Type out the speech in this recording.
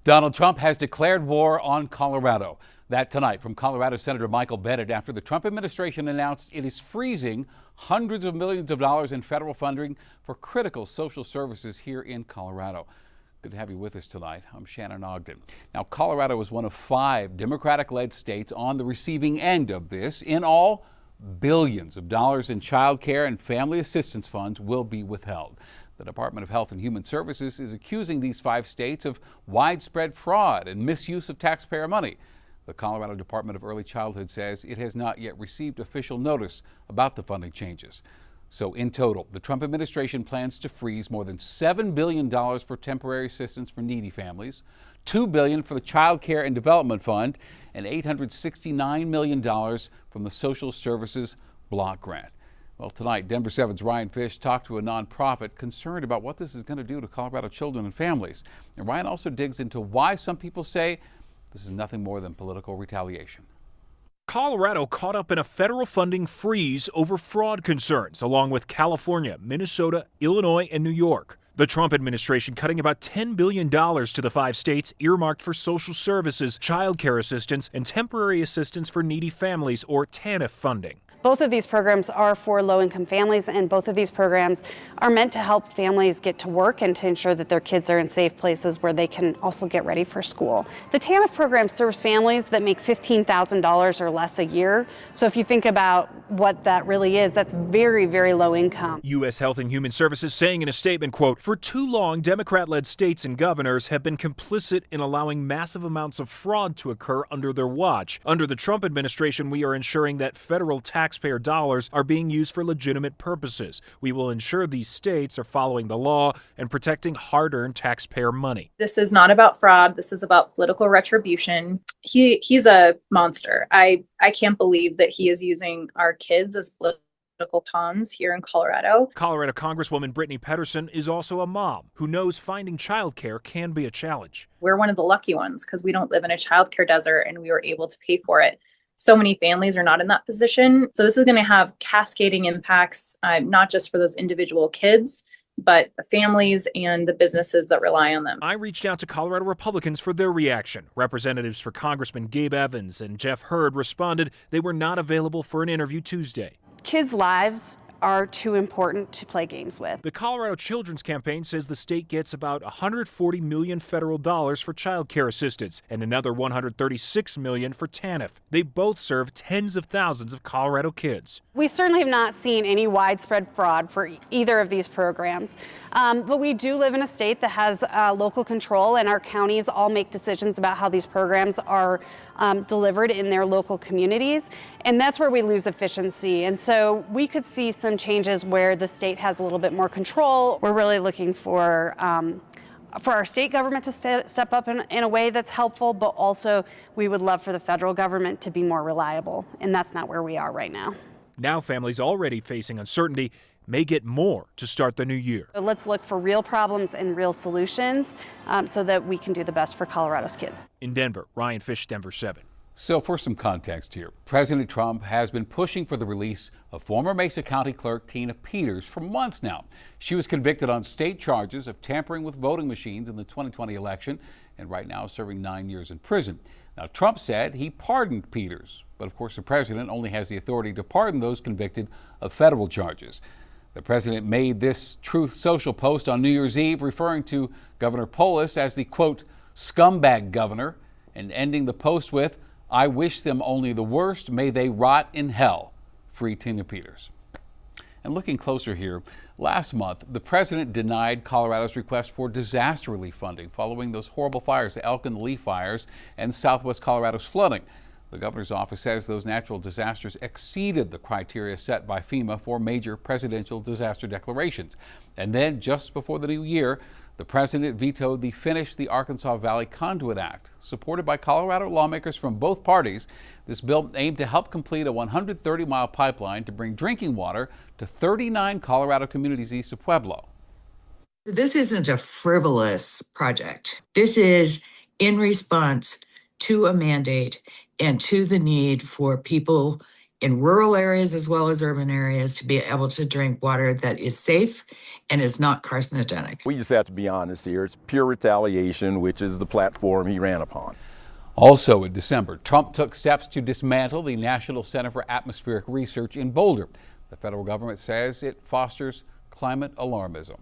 Donald Trump has declared war on Colorado. That tonight from Colorado Senator Michael Bennet after the Trump administration announced it is freezing hundreds of millions of dollars in federal funding for critical social services here in Colorado. Good to have you with us tonight. I'm Shannon Ogden. Now, Colorado is one of 5 Democratic-led states on the receiving end of this. In all, billions of dollars in child care and family assistance funds will be withheld. The Department of Health and Human Services is accusing these 5 states of widespread fraud and misuse of taxpayer money. The Colorado Department of Early Childhood says it has not yet received official notice about the funding changes. So in total, the Trump administration plans to freeze more than $7 billion for temporary assistance for needy families, $2 billion for the Child Care and Development Fund, and $869 million from the Social Services Block Grant. Well, tonight, Denver 7's Ryan Fish talked to a nonprofit concerned about what this is going to do to Colorado children and families. And Ryan also digs into why some people say this is nothing more than political retaliation. Colorado caught up in a federal funding freeze over fraud concerns, along with California, Minnesota, Illinois, and New York. The Trump administration cutting about $10 billion to the 5 states earmarked for social services, child care assistance, and temporary assistance for needy families, or TANF funding. Both of these programs are for low-income families, and both of these programs are meant to help families get to work and to ensure that their kids are in safe places where they can also get ready for school. The TANF program serves families that make $15,000 or less a year. So if you think about what that really is, that's very, very low income. U.S. Health and Human Services saying in a statement, quote, "For too long, Democrat-led states and governors have been complicit in allowing massive amounts of fraud to occur under their watch. Under the Trump administration, we are ensuring that federal taxpayer dollars are being used for legitimate purposes. We will ensure these states are following the law and protecting hard-earned taxpayer money." This is not about fraud. This is about political retribution. He's a monster. I can't believe that he is using our kids as political pawns here in Colorado. Colorado Congresswoman Brittany Pedersen is also a mom who knows finding childcare can be a challenge. We're one of the lucky ones because we don't live in a childcare desert and we were able to pay for it. So many families are not in that position. So this is going to have cascading impacts, not just for those individual kids, but the families and the businesses that rely on them. I reached out to Colorado Republicans for their reaction. Representatives for Congressman Gabe Evans and Jeff Hurd responded they were not available for an interview Tuesday. Kids' lives are too important to play games with. The Colorado Children's Campaign says the state gets about $140 million federal dollars for child care assistance and another $136 million for TANF. They both serve tens of thousands of Colorado kids. We certainly have not seen any widespread fraud for either of these programs, but we do live in a state that has local control, and our counties all make decisions about how these programs are delivered in their local communities, and that's where we lose efficiency. And so we could see some changes where the state has a little bit more control. We're really looking for our state government to step up in a way that's helpful, but also we would love for the federal government to be more reliable, and that's not where we are right now. Now families already facing uncertainty may get more to start the new year. So let's look for real problems and real solutions so that we can do the best for Colorado's kids. In Denver, Ryan Fish, Denver 7. So for some context here, President Trump has been pushing for the release of former Mesa County Clerk Tina Peters for months now. She was convicted on state charges of tampering with voting machines in the 2020 election and right now serving 9 years in prison. Now, Trump said he pardoned Peters, but of course the president only has the authority to pardon those convicted of federal charges. The president made this Truth Social post on New Year's Eve, referring to Governor Polis as the, quote, scumbag governor, and ending the post with, "I wish them only the worst. May they rot in hell. Free Tina Peters." And looking closer here, last month, the president denied Colorado's request for disaster relief funding following those horrible fires, the Elk and the Lee fires, and southwest Colorado's flooding. The governor's office says those natural disasters exceeded the criteria set by FEMA for major presidential disaster declarations. And then, just before the new year, the president vetoed the Finish the Arkansas Valley Conduit Act, supported by Colorado lawmakers from both parties. This bill aimed to help complete a 130-mile pipeline to bring drinking water to 39 Colorado communities east of Pueblo. This isn't a frivolous project. This is in response to a mandate and to the need for people in rural areas as well as urban areas to be able to drink water that is safe and is not carcinogenic. We just have to be honest here. It's pure retaliation, which is the platform he ran upon. Also in December, Trump took steps to dismantle the National Center for Atmospheric Research in Boulder. The federal government says it fosters climate alarmism.